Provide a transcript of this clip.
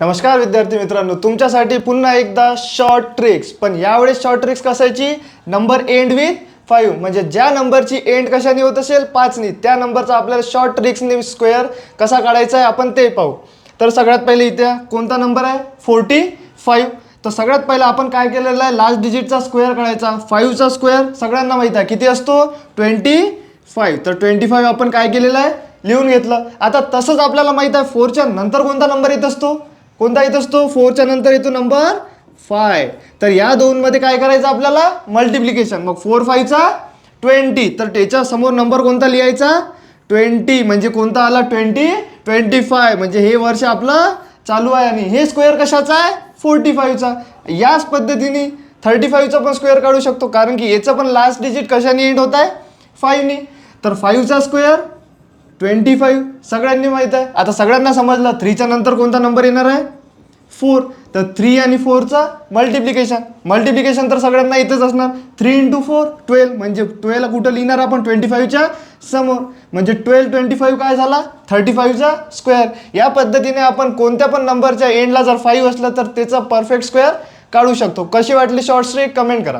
नमस्कार विद्यार्थी मित्रांनो, तुमच्यासाठी पुन्हा एकदा शॉर्ट ट्रिक्स. पण यावेळेस शॉर्ट ट्रिक्स कशाची? नंबर एंड विथ 5, म्हणजे ज्या नंबरची एंड कशाने होत असेल 5नी, त्या नंबरचा आपल्याला शॉर्ट ट्रिक्सने स्क्वेअर कसा काढायचा आहे आपण ते पाहू. तर सगळ्यात पहिले इथे कोणता नंबर आहे? 45. तर सगळ्यात पहिला आपण काय केलेलं आहे? लास्ट डिजिटचा स्क्वेअर काढायचा. 5चा स्क्वेअर सगळ्यांना माहिती आहे किती असतो? 25. तर 25 आपण काय केलेलं आहे? लिहून घेतलं. आता तसंच आपल्याला माहित आहे 4च्या नंतर कोणता नंबर येत असतो? कोणता येत असतो? 4च्या नंतर येतो नंबर 5. तर या दोनमध्ये काय करायचं आपल्याला? मल्टिप्लिकेशन. मग 4 5चा 20. तर त्याच्या समोर नंबर कोणता लिहायचा? 20. म्हणजे कोणता आला? 25. म्हणजे हे वर्ष आपलं चालू आहे. आणि हे स्क्वेअर कशाचा आहे? 45चा. याच पद्धतीने 35चा पण स्क्वेअर काढू शकतो, कारण की याचं पण लास्ट डिजिट कशाने एंड होत आहे? 5नी. तर 5चा स्क्वेअर 25 सगळ्यांनी माहीत आहे. आता सगळ्यांना समजलं 3च्या नंतर कोणता नंबर येणार आहे? 4. तर 3 आणि 4चा मल्टिप्लिकेशन तर सगळ्यांना इथेच असणार. 3 × 4 12. म्हणजे 12 कुठं लिहिणार आपण? 25च्या समोर. म्हणजे 12 काय झाला? 35चा स्क्वेअर. या पद्धतीने आपण कोणत्या पण नंबरच्या एंडला जर 5 असलं तर त्याचा परफेक्ट स्क्वेअर काढू शकतो. कशी वाटली शॉर्ट ट्रिक? कमेंट करा.